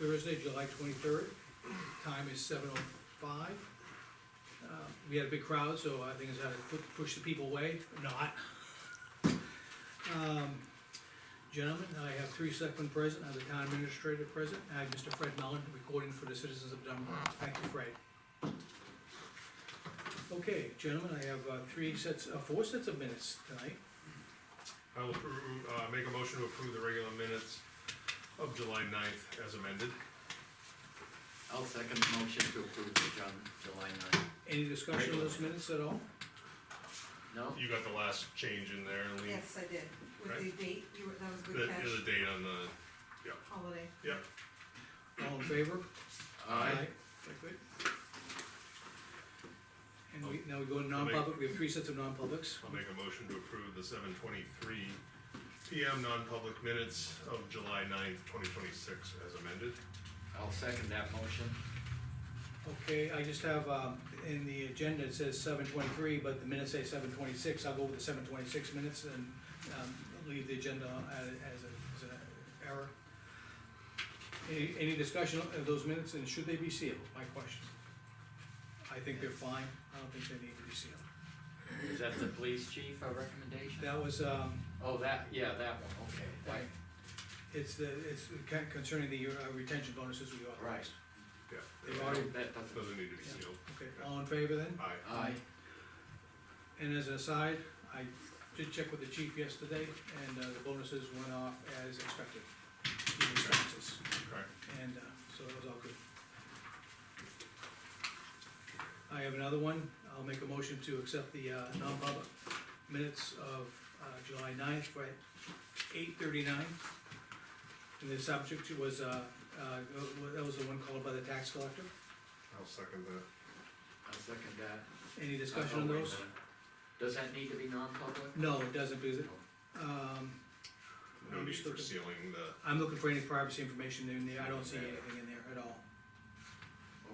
Thursday, July 23rd. Time is 7:05. We had a big crowd, so I think it's how to push the people away, not. Gentlemen, I have 3 selectmen present, I have the town administrator present, I have Mr. Fred Mellon recording for the citizens of Dunbarton. Thank you, Fred. Okay, gentlemen, I have 4 sets of minutes tonight. I will make a motion to approve the regular minutes of July 9th as amended. I'll second the motion to approve the July 9th. Any discussion of those minutes at all? No? You got the last change in there, Lean? Yes, I did, with Okay. the date, that was a good catch, The date on the, holiday. All in favor? Aye. Very good. And now we go to non-public, we have 3 sets of non-publics. I'll make a motion to approve the 7:23 PM non-public minutes of July 9th, 2026 as amended. I'll second that motion. Okay, I just have, in the agenda, it says 7:23, but the minutes say 7:26, I'll go with the 7:26 minutes and, leave the agenda as an error. Any discussion of those minutes, and should they be sealed, my question? I think they're fine, I don't think they need to be sealed. Is that the police chief, a recommendation? That was, Oh, that one, okay. right, it's concerning the retention bonuses we authorized. Yeah. They've already, That doesn't. Doesn't need to be Yeah. sealed. okay, all in favor then? Aye. Aye. And as an aside, I did check with the chief yesterday, and the bonuses went off as expected, the expenses, Okay. and so that was all good. I have another one, I'll make a motion to accept the non-public minutes of July 9th for 8:39. And the subject was, that was the one called by the tax collector. I'll second that. I'll second that. Any discussion on Oh, wait a those? minute. Does that need to be non-public? No, it doesn't, because it, No I'm need just for looking- sealing the, I'm looking for any privacy information in there, I don't see anything in there at all.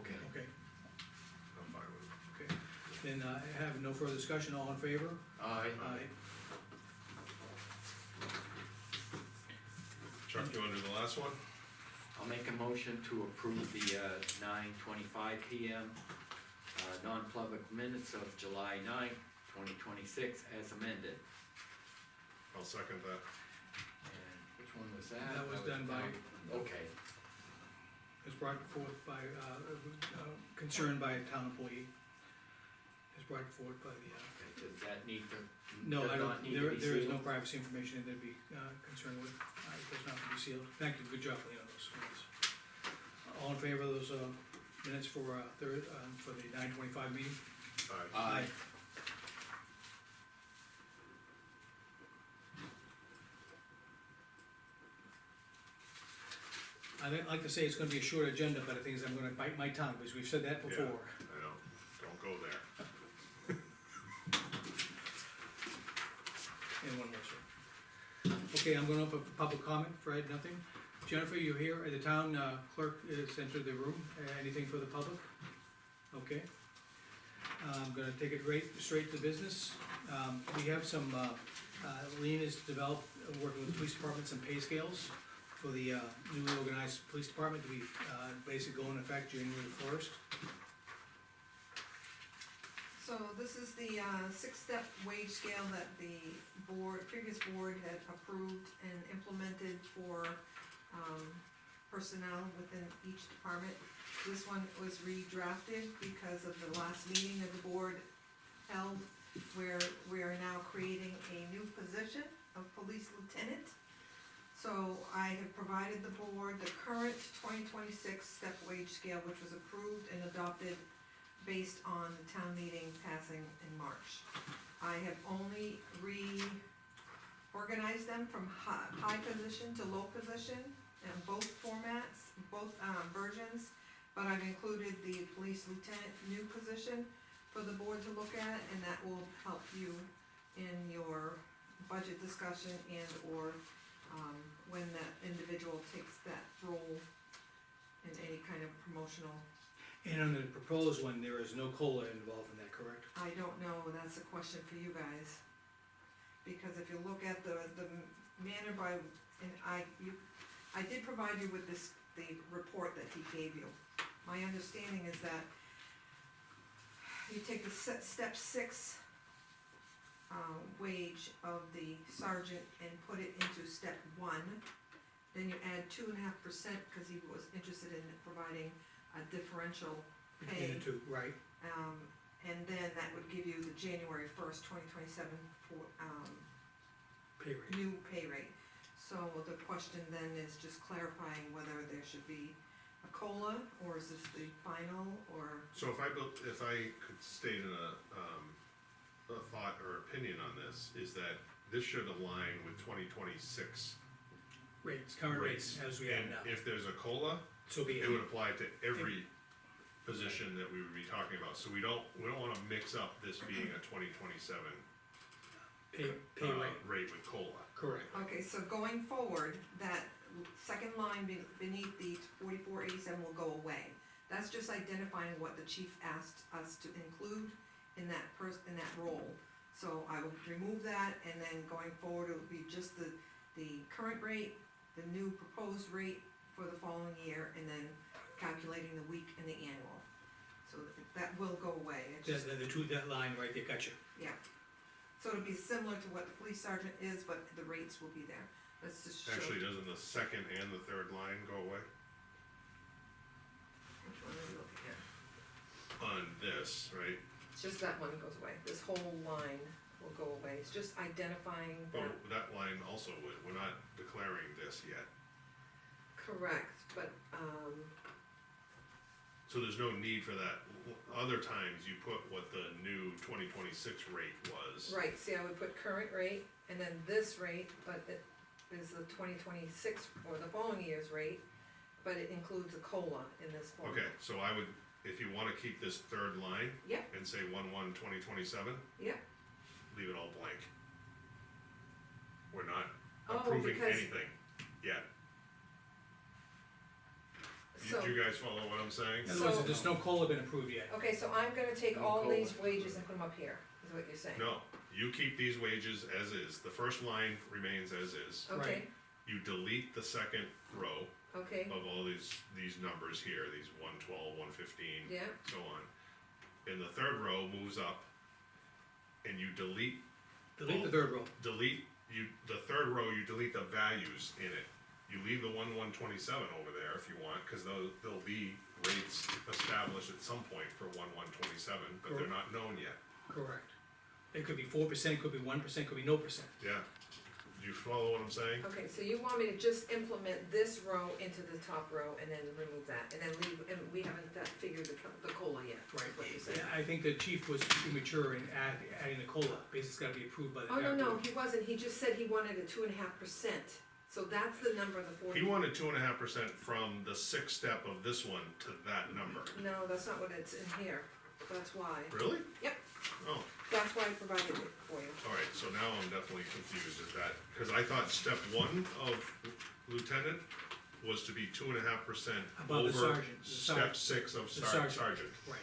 Okay. Okay, I'm fine with it. okay, then I have no further discussion, all in favor? Aye. Aye. Chuck, you wanna do the last one? I'll make a motion to approve the 9:25 PM non-public minutes of July 9th, 2026 as amended. I'll second that. And which one was that? That was done by- Okay, It was brought forth by, concerned by a town employee. It was brought forth by the, okay, does that need to? no, does I not don't, need to there be is no sealed? privacy information that they'd be concerned with, it does not have to be sealed. Thank you, good job, Leo, those minutes. All in favor of those minutes for the 9:25 meeting? Aye. Aye. I'd like to say it's gonna be a short agenda, but I think I'm gonna bite my tongue, because we've said that before. I know, don't go there. And one more, sir. Okay, I'm gonna open for public comment, Fred, nothing. Jennifer, you here, the town clerk has entered the room, anything for the public? Okay. I'm gonna take it straight to business. We have some, Lean has developed, working with the police department, some pay scales for the newly organized police department to be basically go in effect January 1st. So this is the 6-step wage scale that the previous board had approved and implemented for personnel within each department. This one was redrafted because of the last meeting that the board held, where we are now creating a new position of police lieutenant. So I have provided the board the current 2026 step wage scale, which was approved and adopted based on the town meeting passing in March. I have only reorganized them from high position to low position in both formats, both versions, but I've included the police lieutenant new position for the board to look at, and that will help you in your budget discussion and or when that individual takes that role in any kind of promotional. And on the proposed one, there is no COLA involved in that, correct? I don't know, and that's a question for you guys. Because if you look at the manner by, and I did provide you with the report gave you. My understanding is that you take the step 6 wage of the sergeant and put it into step 1, then you add 2.5%, cause he was interested in providing a differential Between pay. the two, right, And then that would give you the January 1st, 2027 for, pay rate. new pay rate. So the question then is just clarifying whether there should be a COLA, or is this the final, or, So if I could state a thought or opinion on this, is that this should align with 2026 Rates, current rates, as we have And now, if there's a COLA, so be it it, would apply to every position that we would be talking about, so we don't wanna mix up this being a 2027 pay rate, with COLA. correct. okay, so going forward, that second line beneath the 4487 will go away. That's just identifying what the chief asked us to include in that in that role. So I will remove that, and then going forward, it will be just the current rate, the new proposed rate for the following year, and then calculating the week and the annual. So that will go away. It's just, That line right there, gotcha. yeah. So it'll be similar to what the police sergeant is, but the rates will be there. Let's just show. Actually, doesn't the second and the third line go away Which one are we looking at? on this, right? It's just that one goes away. This whole line will go away. It's just identifying that. But that line also would, we're not declaring this yet, Correct, but, so there's no need for that. Other times you put what the new 2026 rate was. right, see, I would put current rate and then this rate, but it is the 2026 or the following year's rate, but it includes a COLA in this form. Okay, so I would, if you wanna keep this third line. Yep. And say 1/1/2027, Yep, leave it all blank. We're not Oh, approving because- anything yet. so, You guys follow what I'm saying? In other words, So- there's no COLA been approved yet. okay, so I'm gonna take No all COLA. these wages and put them up here, is what you're saying? No, you keep these wages as is, the first line remains as is. Okay, You delete the second row okay, of all these numbers here, these 112, 115, yeah, so on. And the third row moves up, and you delete, Delete the third row. the third row, you delete the values in it. You leave the 1/1/27 over there if you want, cause there'll be rates established at some point for 1/1/27, but they're not known yet. Correct. It could be 4%, could be 1%, could be no percent. Yeah, do you follow what I'm saying? okay, so you want me to just implement this row into the top row and then remove that, and then leave, and we haven't figured the COLA yet, is Right. what you're saying? Yeah, I think the chief was premature in adding the COLA, because it's gotta be approved by the. Oh, no, he wasn't, he just said he wanted a 2.5%, so that's the number, the 40. He wanted 2.5% from the sixth step of this one to that number. No, that's not what it's in here, that's why, Really? Yep. Oh, that's why I provided it for you. alright, so now I'm definitely confused at that, cause I thought step 1 of lieutenant was to be 2.5% Above the over sergeant, the step sergeant. 6 of The sergeant. sergeant. Right.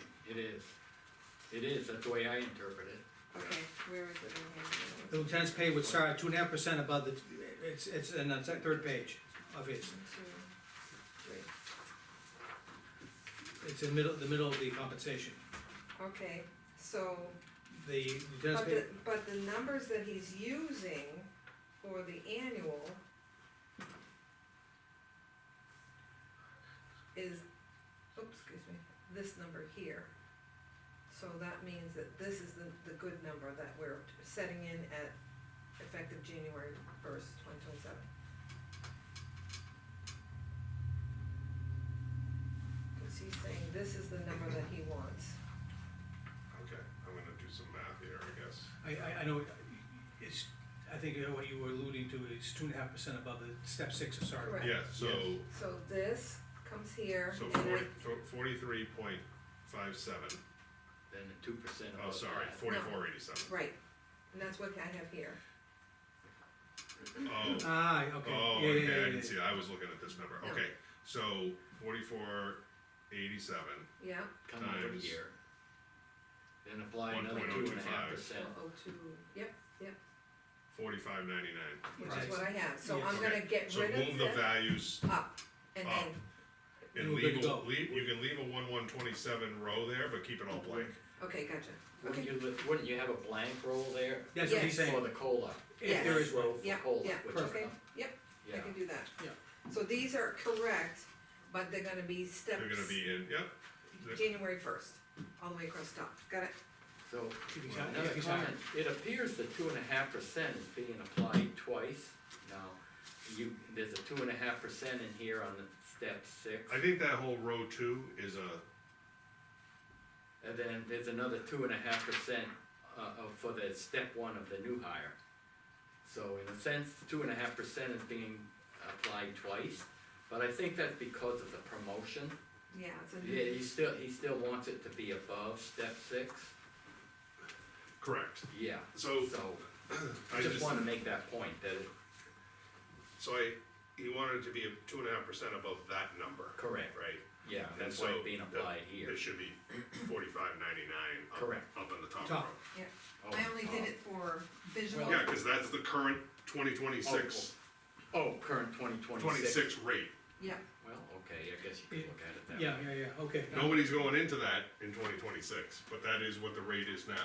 It is, that's the way I interpret it. Okay, where is it in The here? lieutenant's pay would start at 2.5% above the, it's in the third page of his, 1, 2, 3. it's in the middle of the compensation. Okay, so, The lieutenant's pay, but the numbers that he's using for the annual is, excuse me, this number here. So that means that this is the good number that we're setting in at effective January 1st, 2027. Cause he's saying this is the number that he wants. Okay, I'm gonna do some math here, I guess. I know, it's, I think what you were alluding to is 2.5% above the step 6 of sergeant. Correct. Yeah, so, So this comes here, so and I, 43.57, Then the 2% oh, of sorry, that. 44.87. right, and that's what I have here. Oh, Ah, okay. oh, Yeah, okay, yeah, I yeah, didn't yeah. see, I was looking at this number, No. okay, so 44.87, Yeah, Come over times here. Then apply another 1.025. 2.5%. 02, yep, 45.99. which Right. is what I have, so Yes. I'm gonna Okay, get so rid move of the this values up, and then, And we're good to go. You can leave a 1127 row there, but keep it all blank. Okay, gotcha. Wouldn't Okay. you, wouldn't you have a blank roll there? That's what he's Yes. For saying, the COLA? if there is Row one, for Yeah, COLA, yeah, which is, okay, yep, I yeah, can do that. Yeah. So these are correct, but they're gonna be steps. They're gonna be in, yep, January first, all the way across the top, got it? so, If he's well, hired- another if he's comment, it appears the 2.5% is being applied twice. Now, there's a 2.5% in here on the step 6, I think that whole row 2 is a, and then there's another 2.5% for the step 1 of the new hire. So in a sense, 2.5% is being applied twice, but I think that's because of the promotion. Yeah, it's a Yeah, new, he still wants it to be above step 6, correct. yeah, So, so, I just just, wanna make that point, that it, he wanted it to be 2.5% above that number, correct, right? yeah, And that's why so it's being applied here. It should be 45.99 up, Correct. up in the top Top. row. Oh, I only did it for visual. Yeah, cause that's the current 2026, Oh, current 2026. 26 rate. Yeah, Well, okay, I guess you could look at it that way. yeah, okay. Nobody's going into that in 2026, but that is what the rate is now.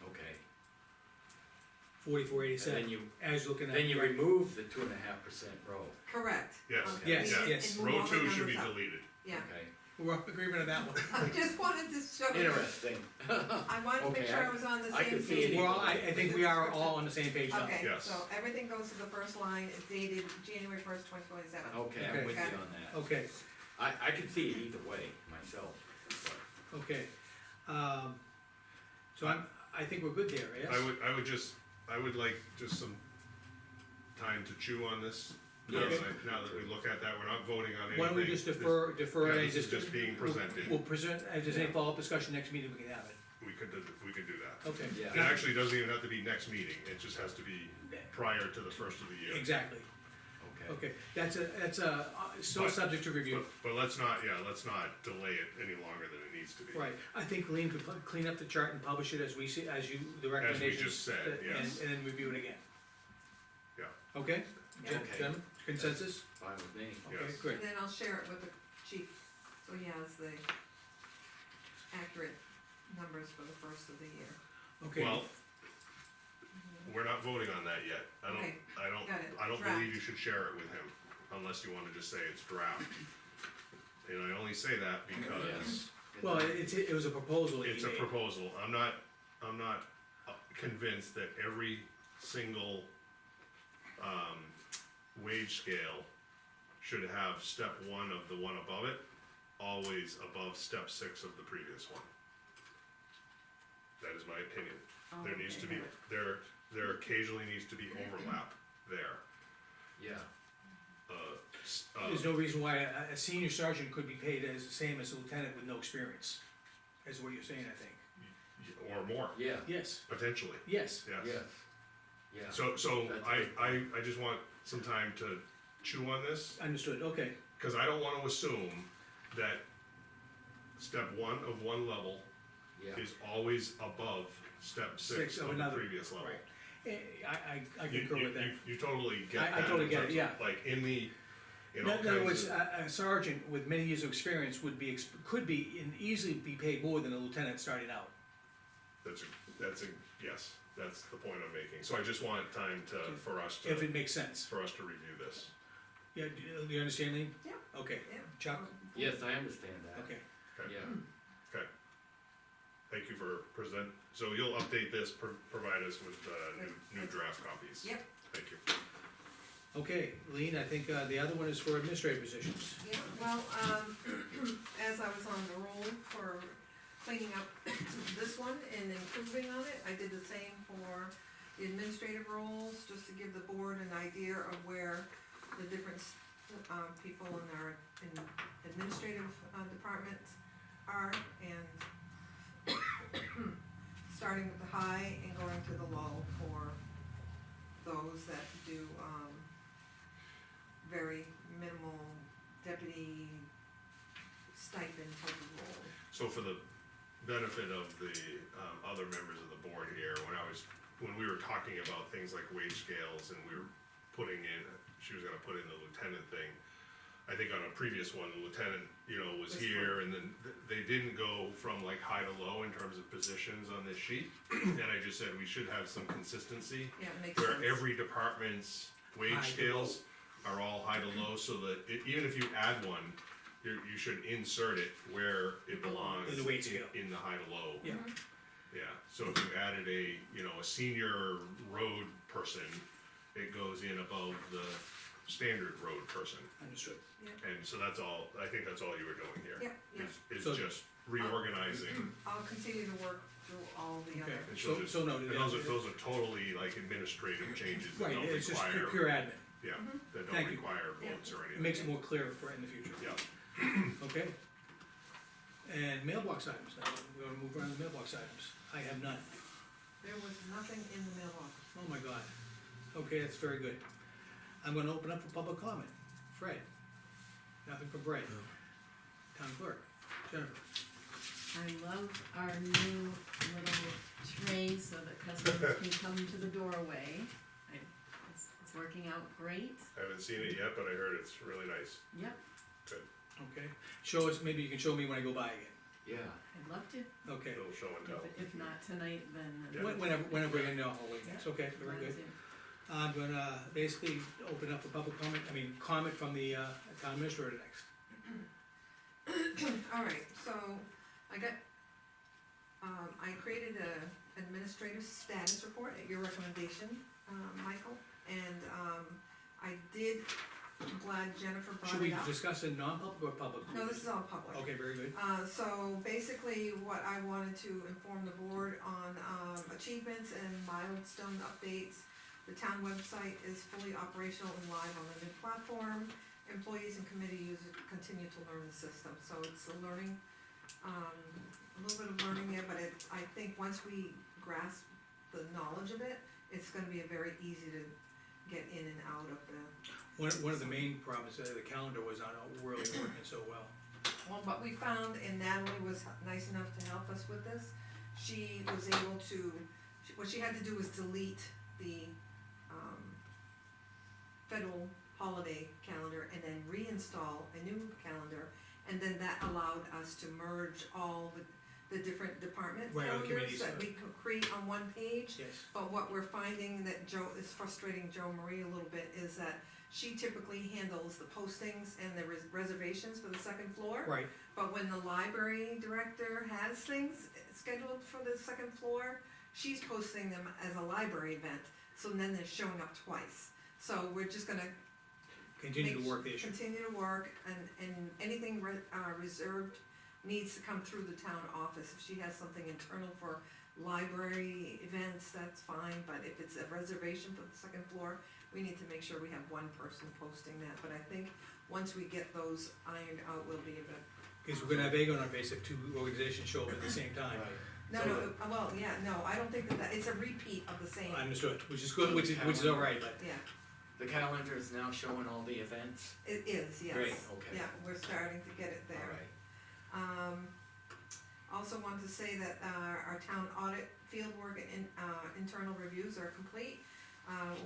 Okay, 44, and 87, then you, as looking at. then you remove the 2.5% row, correct. Yes, Okay. Yes, yeah. yes. And move Row all the 2 should be numbers up. deleted. Yeah, okay, We're in agreement on that one. I just wanted to show you, interesting. I wanted to make Okay, sure I was on the I same could see page. it. Well, I think we are all on the same page now. Okay, Yes. so everything goes to the first line, it's dated January 1st, 2027. Okay, Okay. I'm with you Okay. on that. Okay, I can see it either way myself, but, okay. So I think we're good there, yes? I would like just some time to chew on this. Now Okay. that we look at that, we're not voting on anything. Why don't we just This- defer, Yeah, and this is just being presented. We'll present, if there's any follow-up discussion next meeting, we can have it. We could do that. Okay. yeah. It actually doesn't even have to be next meeting, it just has to be prior to the first of the year. Exactly, Okay, okay. That's still But- subject to review. But let's not delay it any longer than it needs to be. Right, I think Lean could clean up the chart and publish it as we see, the recommendations. just said, yes. And then review it again. Yeah. Okay? Yeah. Okay. Gentlemen, consensus? fine with me. Okay, Yes. great. And then I'll share it with the chief, so he has the accurate numbers for the first of the year. Okay, Well, we're not voting on that yet. Okay, got it. I don't Draft. believe you should share it with him, unless you wanna just say it's draft. And I only say that because well, it was a proposal that it's you a made. proposal. I'm not convinced that every single, wage scale should have step 1 of the one above it, always above step 6 of the previous one. That is my opinion. Oh, There needs okay, to be, got it. there occasionally needs to be overlap there. Yeah, There's no reason why a senior sergeant could be paid as the same as a lieutenant with no experience, is what you're saying, I think. Or more, yeah, Yes, potentially, yes, yes. yes, yeah. So That's a good I just want some time to chew on this, understood, okay, cause I don't wanna assume that step 1 of one level Yeah, is always above step 6 Six of of the another, previous level. right. I You, concur with that. you totally get I that. totally in get it, terms of, yeah. Like in all In other words, kinds of, a sergeant with many years of experience could be, and easily be paid more than a lieutenant starting out. yes, that's the point I'm making. So I just want time for us If to it makes sense. review this. Yeah, do you understand, Lean? Yeah. Okay, Yeah. Chuck? yes, I understand that, Okay, Okay. yeah, Thank you for so you'll update this, provide us with, new draft copies. Yep. Thank you. okay, Lean, I think, the other one is for administrative positions. Yeah, well, as I was on the roll for cleaning up this one and improving on it, I did the same for the administrative roles, just to give the board an idea of where the different, people in our, administrative, departments are, and starting with the high and going to the low for those that do, very minimal deputy stipend type of role. So for the benefit of the, other members of the board here, when we were talking about things like wage scales and we were putting in, she was gonna put in the lieutenant thing, I think on a previous one, the lieutenant, was Was here, and then they didn't go from like high to low in terms of positions on this sheet. And I just said we should have some consistency, Yeah, it makes where sense. every department's High wage to scales are all high to low, so that even if you add one, you should insert it where it belongs. In the wage scale. In the high to low. Yeah. Yeah, so if you added a senior road person, it goes in above the standard road person. Understood. And so that's all, I think that's all you were doing here. Yeah, Is So- just reorganizing. I'll continue to work through all the Okay, other, And she'll so, just- so noted. And those are totally like administrative changes that Right, don't it's just require, pure admin, yeah, that Thank don't you. require Yeah. votes or it anything. makes it more clear for in the future. Yeah, Okay. And mailbox items, now, we're gonna move around to mailbox items, I have none. there was nothing in the mailbox. Oh my god, okay, that's very good. I'm gonna open up for public comment, Fred, nothing from Brett. Town clerk, Jennifer, I love our new little tray so that customers can come to the doorway. It's working out great. I haven't seen it yet, but I heard it's really nice. Yep, okay, show us, maybe you can show me when I go by again, Yeah, I'd love to. okay. Little show and tell. If not tonight, then. Yeah. Whenever we're in the hallway next, okay, very glad good. to. I'm gonna basically open up for public comment, comment from the, town administrator next. Alright, so I got, I created a administrative status report at your recommendation, Michael, and, I did, I'm glad Jennifer brought Should we it up. discuss in non-public or public? No, this is all public. Okay, very good. So basically, what I wanted to inform the board on, achievements and milestone updates. The town website is fully operational and live on the new platform. Employees and committee users continue to learn the system, so it's a learning, a little bit of learning there, but I think once we grasp the knowledge of it, it's gonna be very easy to get in and out of the. One of the main problems, the calendar was not really working so well. Well, what we found, and Natalie was nice enough to help us with this, she was able to, what she had to do was delete the, federal holiday calendar and then reinstall a new calendar, and then that allowed us to merge all the different department Right, all the calendars committees, that we could create on one page. Yes. But what we're finding that is frustrating Joe Marie a little bit is that she typically handles the postings and the reservations for the second floor. Right, But when the library director has things scheduled for the second floor, she's posting them as a library event, so then they're showing up twice. So we're just gonna continue to work the issue. continue to work, and anything reserved needs to come through the town office. If she has something internal for library events, that's fine, but if it's a reservation for the second floor, we need to make sure we have one person posting that. But I think once we get those ironed out, we'll be able to. Because we're gonna have egg on our face if two organizations show up at the same time. right. No, So- no, well, yeah, no, I don't think that, it's a repeat of the same, Understood, which is good, which is all right, but, yeah, The calendar is now showing all the events? it is, yes. Great, okay. Yeah, we're starting to get it there. Alright, Also want to say that, our town audit fieldwork and, internal reviews are complete.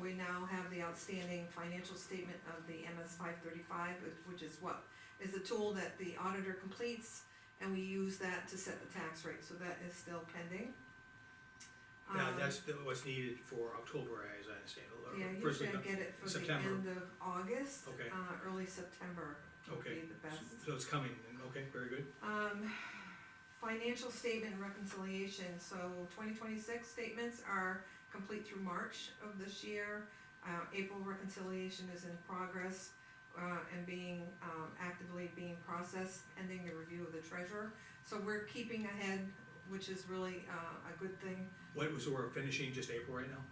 We now have the outstanding financial statement of the MS 535, which is what is the tool that the auditor completes, and we use that to set the tax rate, so that is still pending. yeah, that's what's needed for October, as I understand. or Yeah, first usually week I of get it for the September. end of August, Okay. Early September would Okay. be the best. So it's coming, okay, very good. Financial statement reconciliation, so 2026 statements are complete through March of this year. April reconciliation is in progress, and actively being processed, pending the review of the treasurer. So we're keeping ahead, which is really, a good thing. So we're finishing just April right now?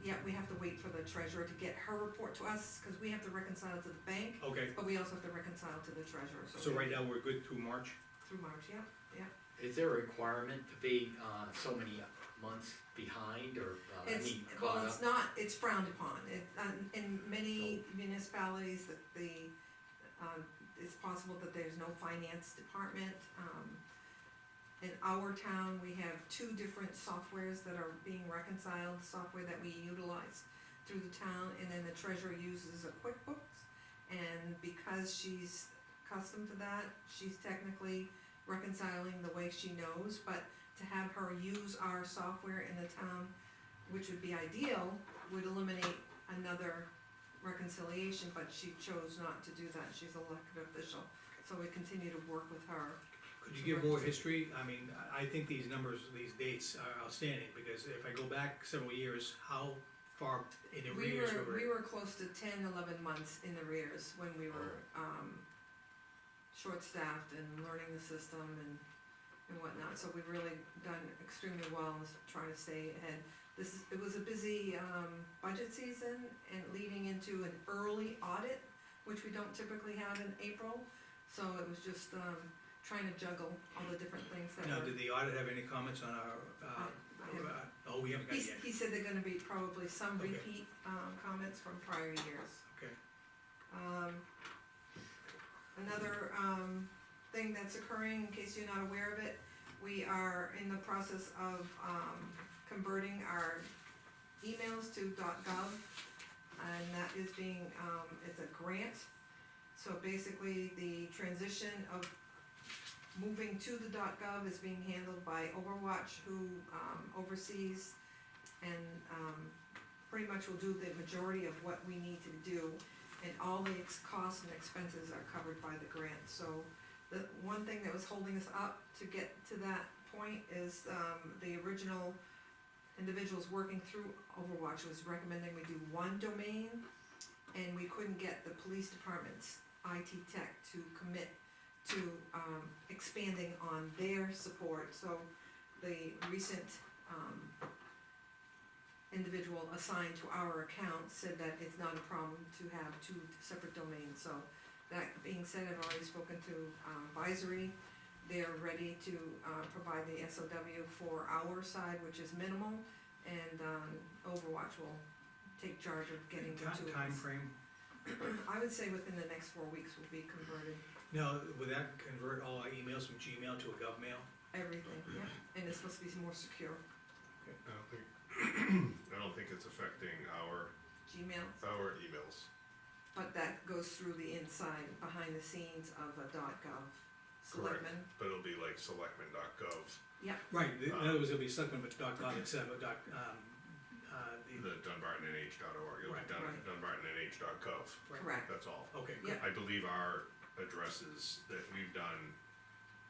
Yeah, we have to wait for the treasurer to get her report to us, cause we have to reconcile to the bank, Okay, but we also have to reconcile to the treasurer, so right now we're good through March? through March, yeah, yeah. is there a requirement to be, so many months behind, or, It's, caught well, up? it's not, it's frowned upon, in many municipalities, that it's possible that there's no finance department. In our town, we have two different softwares that are being reconciled, software that we utilize through the town, and then the treasurer uses a QuickBooks, And because she's accustomed to that, she's technically reconciling the way she knows, but to have her use our software in the town, which would be ideal, would eliminate another reconciliation, but she chose not to do that, she's an elected official, so we continue to work with her. Could you give more history? I mean, I think these numbers, these dates are outstanding, because if I go back several years, how far in arrears were We were close to 10-11 months in arrears when we were, short-staffed and learning the system and whatnot, so we've really done extremely well in trying to stay ahead. It was a busy, budget season and leading into an early audit, which we don't typically have in April, so it was just, trying to juggle all the different things that Now, were. did the audit have any comments on our, oh, we haven't got it yet, He said they're gonna be probably some Okay. repeat, comments from prior years. okay. Another, thing that's occurring, in case you're not aware of it, we are in the process of, converting our emails to .gov, and that is being, it's a grant. So basically, the transition of moving to the .gov is being handled by Overwatch, who, oversees and, pretty much will do the majority of what we need to do, and all the costs and expenses are covered by the grant. So the one thing that was holding us up to get to that point is, the original individuals working through Overwatch was recommending we do one domain, and we couldn't get the police department's IT tech to commit to, expanding on their support, so the recent, individual assigned to our account said that it's not a problem to have two separate domains, so that being said, I've already spoken to, advisory. They're ready to, provide the SOW for our side, which is minimal, and, Overwatch will take charge of getting the two of us. Time frame. I would say within the next 4 weeks will be converted, Now, would that convert all our emails from Gmail to a GovMail? everything, yeah, and it's supposed to be more secure, I don't think it's affecting our Gmail, emails. but that goes through the inside, behind the scenes of a .gov. Selectmen, But it'll be like selectmen.gov, Right, in other words, it'll be selectmen, but .gov instead of the, the dunbartonnh.org, it'll be Right. Right. dunbartonnh.gov, correct, that's all. okay, Yeah. good. I believe our addresses that we've done,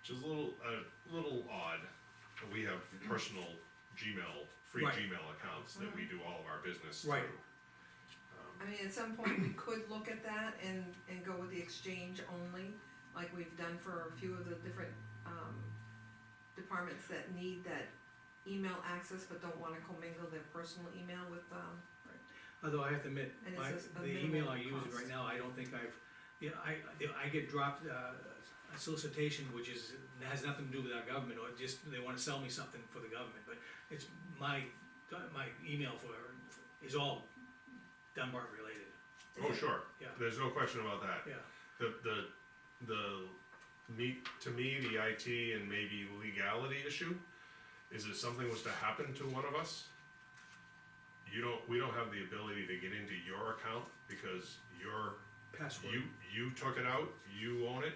which is a little odd, we have personal Gmail, free Right. Gmail accounts that we do all of our business Right. through. I mean, at some point, we could look at that and go with the exchange only, like we've done for a few of the different, departments that need that email access but don't wanna commingle their personal email with, Although I have to admit, And it my, says a the email minimal I use cost. right now, I don't think I've, I get dropped, a solicitation, which has nothing to do with our government, or just, they wanna sell me something for the government, but it's my email is all Dunbarton related, Oh, sure, yeah, there's no question about that. yeah. To me, the IT and maybe legality issue, is if something was to happen to one of us, we don't have the ability to get into your account, because Password. you took it out, you own it,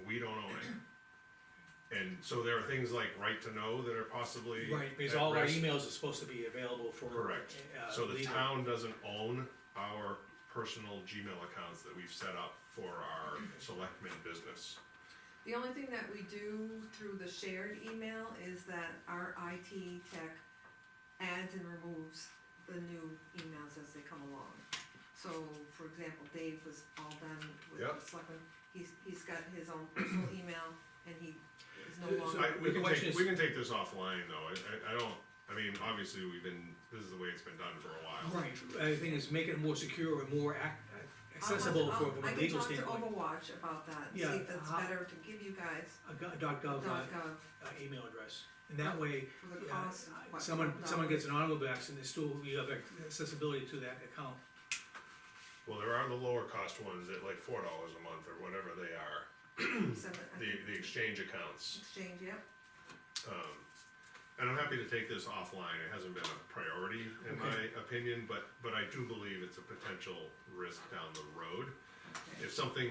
we don't own it. And so there are things like right to know that are possibly Right, because at all our risk. emails are supposed to be available for. Correct. So the legal. town doesn't own our personal Gmail accounts that we've set up for our selectmen business. The only thing that we do through the shared email is that our IT tech adds and removes the new emails as they come along. So, for example, Dave was all done with Yep. the selectmen, he's got his own personal email, and he is no So longer. We the can question take, is- we can take this offline though, I mean, obviously this is the way it's been done for a while. Right, the thing is, make it more secure and more accessible from a legal I can standpoint. talk to Overwatch about that, and see Yeah, if it's how- better to give you guys A .gov .gov email address, and that way, for the cost, what, someone $12? gets an automobile accident, there's still, you have accessibility to that account. Well, there are the lower cost ones at like $4 a month or whatever they are, I the think exchange accounts. Exchange, yep, And I'm happy to take this offline, it hasn't been a priority in my opinion, but I do believe it's a potential risk down the road. If something,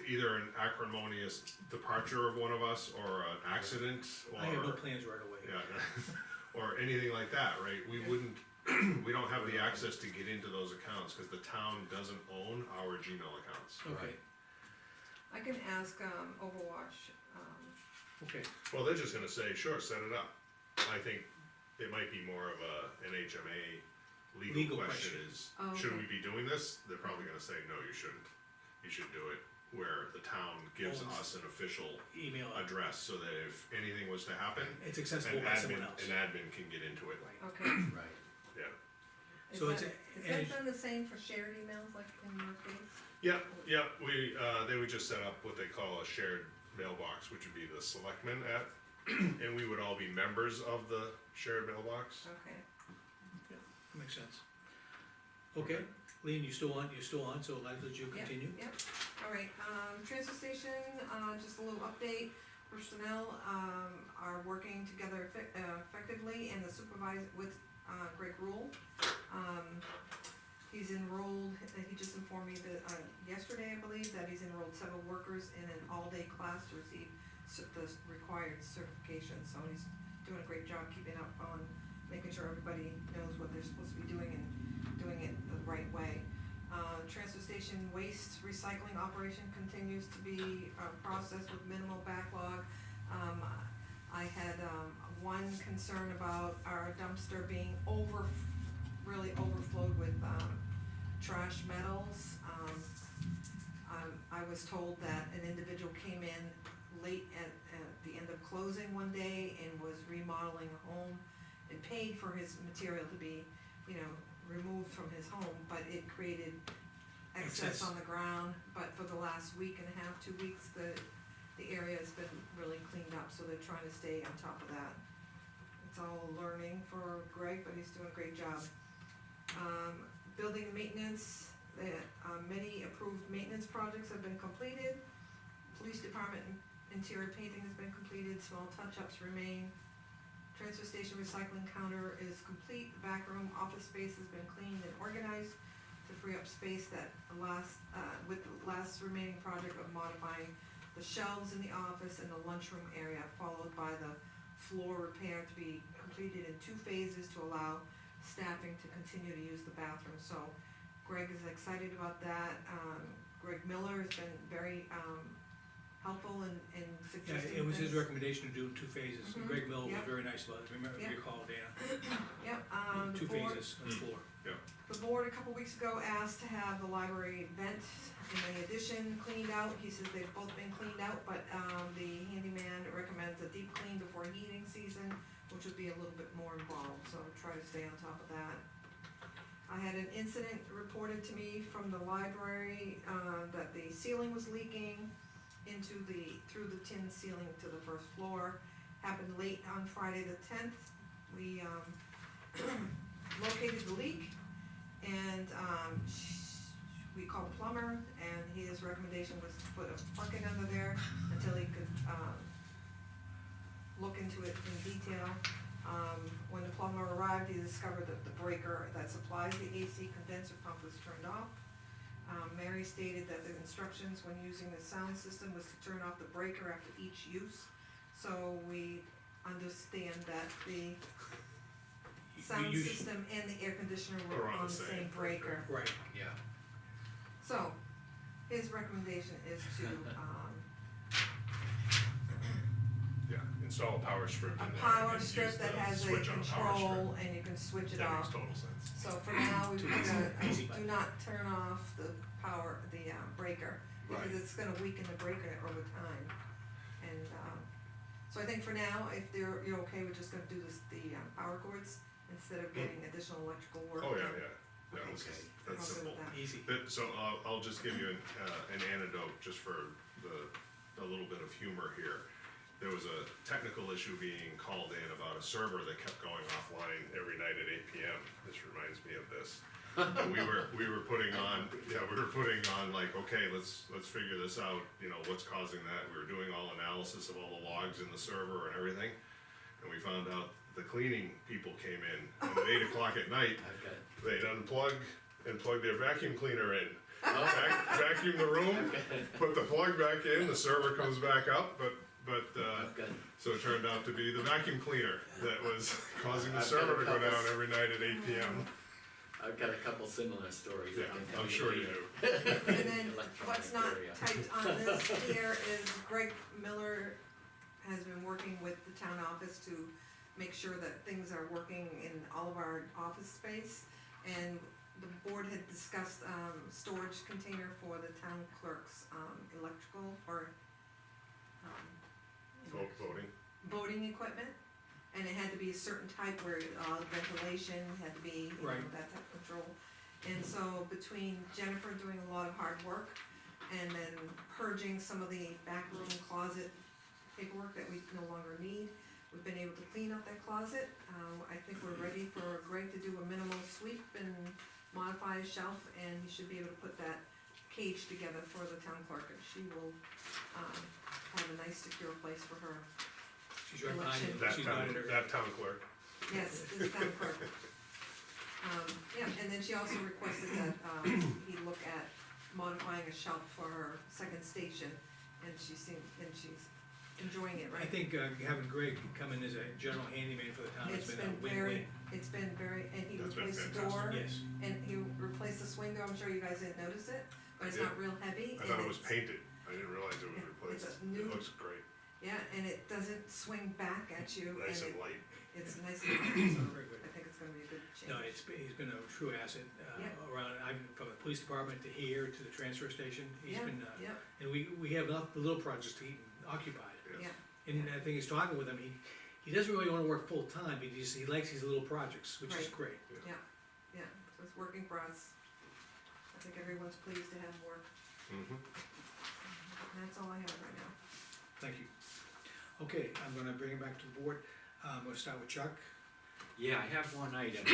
either an acrimonious departure of one of us, or an accident, I have no or, plans right away. yeah, or anything like that, right? We wouldn't, we don't have the access to get into those accounts, cause the town doesn't own our Gmail accounts. Okay, I can ask, Overwatch, okay, Well, they're just gonna say, sure, set it up. I think it might be more of an HMA Legal legal question question. is, Oh, should okay. we be doing this? They're probably gonna say, no, you shouldn't. You should do it where the town gives Owns. us an official email, address, so that if anything was to happen, it's an accessible by someone else. admin can get into it, Right. okay. Right. yeah. Is So it's that- a- Is that done the same for shared emails like in your case? Yeah, they would just set up what they call a shared mailbox, which would be the Selectmen app, and we would all be members of the shared mailbox. Okay. Makes sense. Okay, Lean, you still on, so I'd let you Yep, continue? Yep, alright, transfer station, just a little update, personnel, are working together effectively, and the supervisor with, Greg Rule. He's enrolled, he just informed me that, yesterday, I believe, that he's enrolled several workers in an all-day class to receive the required certification, so he's doing a great job keeping up on making sure everybody knows what they're supposed to be doing and doing it the right way. Transfer station waste recycling operation continues to be processed with minimal backlog. I had, one concern about our dumpster being really overflowed with, trash metals. I was told that an individual came in late at the end of closing one day and was remodeling a home and paid for his material to be, removed from his home, but it created excess Excess. on the ground. But for the last week and a half, 2 weeks, the area has been really cleaned up, so they're trying to stay on top of that. It's all learning for Greg, but he's doing a great job. Building maintenance, many approved maintenance projects have been completed. Police department interior painting has been completed, small touch-ups remain. Transfer station recycling counter is complete, the back room office space has been cleaned and organized to free up space with the last remaining project of modifying the shelves in the office and the lunchroom area, followed by the floor repair to be completed in 2 phases to allow staffing to continue to use the bathroom. So Greg is excited about that. Greg Miller has been very helpful in Yeah, suggesting it was his things. recommendation to do it in 2 phases, and Mhm, Greg Miller was yep. very nice about it, remember, Yep. recall, Dana? Yep, the 2 board, phases on the floor. the board a couple weeks ago asked to have the library vent in the addition cleaned out. He says they've both been cleaned out, but, the handyman recommends a deep clean before heating season, which would be a little bit more involved, so try to stay on top of that. I had an incident reported to me from the library, that the ceiling was leaking through the tin ceiling to the first floor. Happened late on Friday the 10th. We, located the leak, and, we called a plumber, and his recommendation was to put a bucket under there until he could, look into it in detail. When the plumber arrived, he discovered that the breaker that supplies the AC condenser pump was turned off. Mary stated that the instructions when using the sound system was to turn off the breaker after each use. So we understand that the sound You- system and the air conditioner were on the same breaker. Right, Yeah. So, his recommendation is to, Yeah, install a power strip a in there. power and strip use that the has a switch on the power strip. control, and you can switch it That makes off. total sense. So for now, we Too put easy do button. not turn off the power, the breaker, because Right. it's gonna weaken the breaker over time. And, so I think for now, if you're okay with just gonna do the power cords, instead of getting additional electrical work. Oh, yeah, then yeah, Okay. that's I'm good simple. with that. easy. So I'll just give you an anecdote, just for a little bit of humor here. There was a technical issue being called in about a server that kept going offline every night at 8 PM. This reminds me of this. We were putting on like, okay, let's figure this out, what's causing that. We were doing all analysis of all the logs in the server and everything. And we found out the cleaning people came in, and at 8 o'clock at night, I've got, they'd unplug and plug their vacuum cleaner in. vacuum the room, put the plug back in, the server comes back up, but, I've got, so it turned out to be the vacuum cleaner that was causing the I've got server a to go couple- down every night at 8 p.m. I've got a couple similar stories Yeah, I can tell I'm you sure you later. do. And then Electronic what's not area. typed on this here is Greg Miller has been working with the town office to make sure that things are working in all of our office space. And the board had discussed, storage container for the town clerk's, electrical or, Voting. voting equipment. And it had to be a certain type where, ventilation had to be, you know, Right. that type of control. And so between Jennifer doing a lot of hard work and then purging some of the backroom closet paperwork that we no longer need, we've been able to clean up that closet. I think we're ready for Greg to do a minimal sweep and modify a shelf, and he should be able to put that cage together for the town clerk, and she will, have a nice secure place for her. She's right behind you, That she's town, not in her. that town clerk. Yes, this town clerk. Yeah, and then she also requested that, he look at modifying a shelf for her second station, and she's enjoying it, I right? think, having Greg come in as a general handyman for the town has It's been a been very, win-win. it's been very, and he That's been replaced the fantastic. door, Yes, and he replaced the swing door, I'm sure you guys didn't notice it, but it's I not real heavy. I thought and it was it's- painted, I didn't realize it was Yeah, replaced. it's a new- It looks great, Yeah, and it doesn't swing back at you, and nice and light. it's nice and light, so very good. I think it's gonna be a good change. No, he's been a true asset, Yeah. around, from the police department to here to the transfer station. He's Yeah, been, yeah, and we have enough, the little projects to keep him occupied. yeah, And I think he's talking with him, he doesn't really wanna work full-time, but he likes these little projects, which is Right. great. yeah, so it's working for us. I think everyone's pleased to have him work, Mhm. and that's all I have right now. Thank you. Okay, I'm gonna bring it back to the board. We'll start with Chuck. Yeah, I have one item.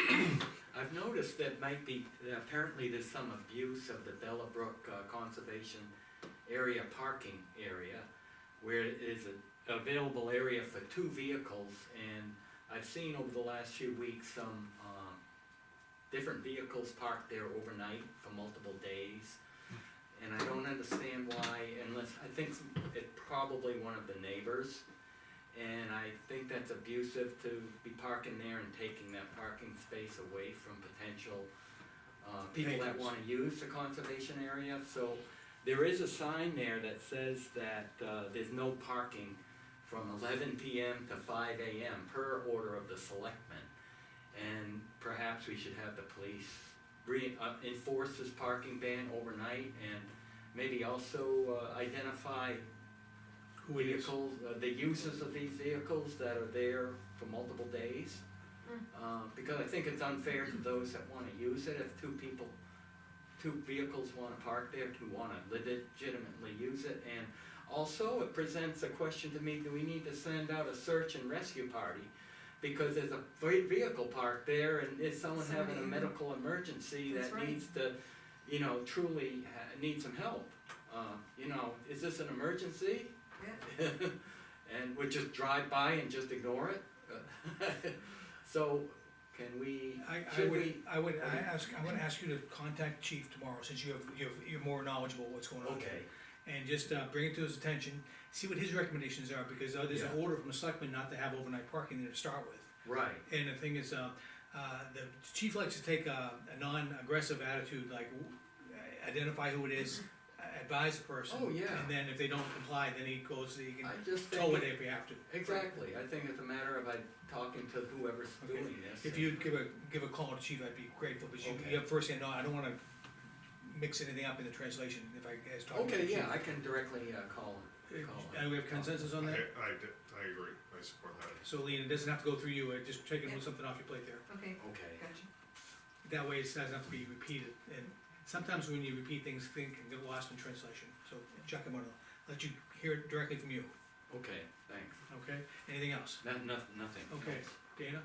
I've noticed that might be, apparently there's some abuse of the Bellabrook Conservation Area parking area, where it is an available area for 2 vehicles, and I've seen over the last few weeks some, different vehicles parked there overnight for multiple days. And I don't understand why, unless, I think it's probably one of the neighbors. And I think that's abusive to be parking there and taking that parking space away from potential, people that Patrons. wanna use the conservation area. So there is a sign there that says that, there's no parking from 11 PM to 5 AM per order of the selectmen. And perhaps we should have the police enforce this parking ban overnight, and maybe also, identify Who it is. vehicles, the users of these vehicles that are there for multiple days. Because I think it's unfair to those that wanna use it, if two vehicles wanna park there, who wanna legitimately use it. And also, it presents a question to me, do we need to send out a search and rescue party? Because there's a vehicle parked there, and is someone having a Somebody- medical emergency That's that right. needs to, truly need some help? Is this an emergency? Yeah, And we just drive by and just ignore it? So, can we, should we? I'm gonna ask you to contact chief tomorrow, since you're more knowledgeable what's going on. Okay, And just, bring it to his attention, see what his recommendations are, because there's an Yeah. order from the selectmen not to have overnight parking there to start with. right, And the thing is, the chief likes to take a non-aggressive attitude, like identify who it is, advise the person. Oh, yeah. And then if they don't comply, then he can I just tow it think, if we have to. exactly, I think it's a matter of talking to whoever's Okay. doing this. If you'd give a call to chief, I'd be grateful, because Okay. you have firsthand, no, I don't wanna mix anything up in the translation, if I guys talk. Okay, yeah, I can directly, call him. And we have consensus on that? I agree, I support that. So Lean, it doesn't have to go through you, just taking something off your plate there. okay, Okay, gotcha. That way it doesn't have to be repeated, and sometimes when you repeat things, things can get lost in translation. So Chuck, I'm gonna let you hear it directly from you, okay, thanks. okay? Anything else? Nothing. Okay, Dana?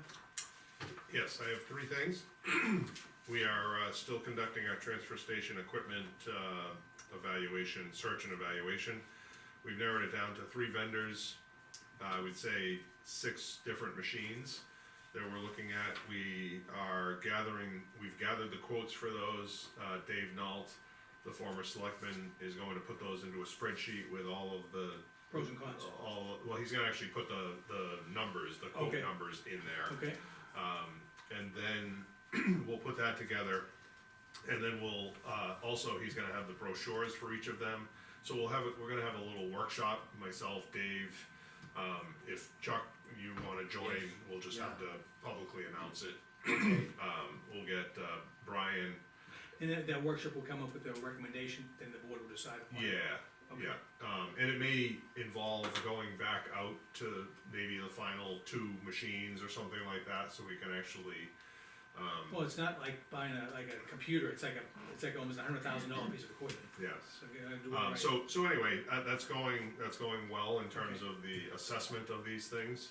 Yes, I have 3 things. We are still conducting our transfer station equipment evaluation, search and evaluation. We've narrowed it down to 3 vendors, I would say 6 different machines that we're looking at. We've gathered the quotes for those. Dave Nault the former selectman is going to put those into a spreadsheet with all of the. Pros and cons. Well, he's gonna actually put the numbers, the quote Okay. numbers in there. Okay, And then we'll put that together. And then we'll, also, he's gonna have the brochures for each of them. So we're gonna have a little workshop, myself, Dave, if Chuck, you wanna join, Yes. we'll just have to publicly announce it. Okay. We'll get, Brian, and that workshop will come up with a recommendation, then the board will decide upon it. yeah, Okay. and it may involve going back out to maybe the final 2 machines or something like that, so we can actually, Well, it's not like buying like a computer, it's like almost $100,000 piece of equipment, yes. so you gotta do it right. So anyway, that's going well in terms of the assessment of these things.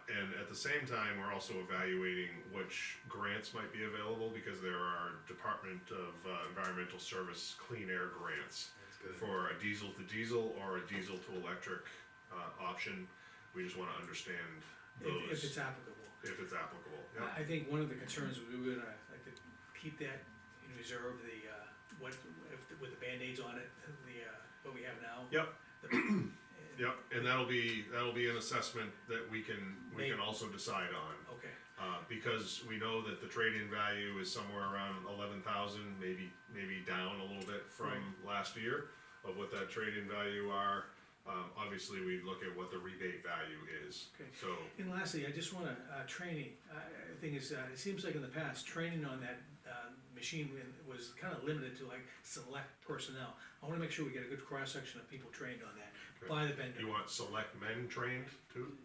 And at the same time, we're also evaluating which grants might be available, because there are Department of Environmental Service Clean Air grants That's good. for a diesel to diesel or a diesel to electric, option. We just wanna understand those, If it's applicable. if it's applicable, yeah. I think one of the concerns we were gonna, like, to keep that in reserve, with the Band-Aids on it, what we have now. Yep. The- Yep, and that'll be an assessment that we can also decide on. Okay, Because we know that the trade-in value is somewhere around 11,000, maybe down a little bit from last year of what that trade-in value are. Obviously, we look at what the rebate value is, Okay. so, and lastly, I just wanna, training, thing is, it seems like in the past, training on that, machine was kinda limited to like select personnel. I wanna make sure we get a good cross-section of people trained on that, Okay. by the vendor. you want selectmen trained too?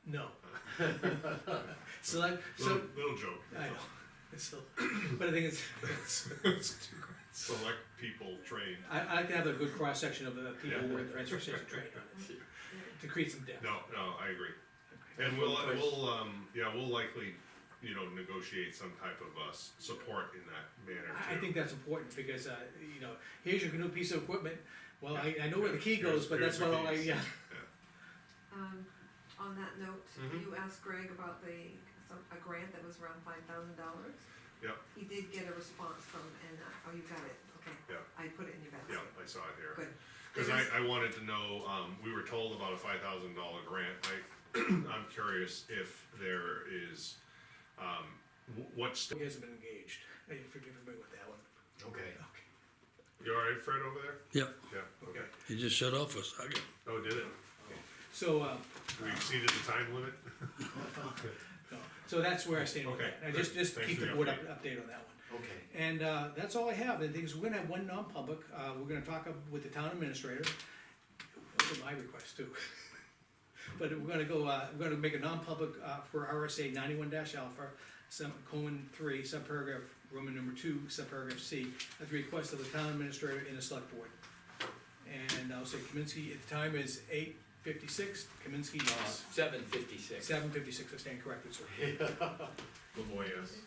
No. Select, so, Little joke. I know, so, but I think it's, Select people trained. I like to have a good cross-section of the people Yeah. who are in the transfer station trained on it, to create some depth. No, I agree. And we'll likely, negotiate some type of, support in that manner too. I think that's important, because, here's your new piece of equipment, well, I know where the key goes, but that's Here's the what I, keys. yeah. On that note, Mhm. you asked Greg about a grant that was around $5,000. Yep. He did get a response from, oh, you got it, okay. Yep. I put it in your basket. Yeah, I saw it here. Good. Cause There is- I wanted to know, we were told about a $5,000 grant, I'm curious if there is, what's, He hasn't been engaged, forgive me with that one. Okay. Okay. you alright, Fred, over there? Yep, Yeah, okay. he just shut off for a second. Oh, did it? So, We exceeded the time limit? no, so that's where I stand with Okay, that, and just thanks keep for the the board update. update on that one. Okay. And, that's all I have, and things, we're gonna have one non-public, we're gonna talk with the town administrator, those are my requests too. But we're gonna make a non-public, for RSA 91-alpha, colon 3, subparagraph, Roman number 2, subparagraph C, at the request of the town administrator and the select board. And I'll say Kaminsky, the time is 8:56, Kaminsky is 7:56. 7:56, I stand corrected, sir. Lavoy, yes.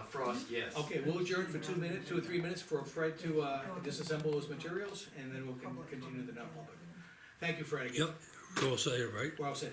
Frost, yes. Okay, we'll adjourn for 2 or 3 minutes for Fred to, disassemble those materials, and then we'll continue the non-public. Thank you, Fred, again. Yep, go say it, right? Well said.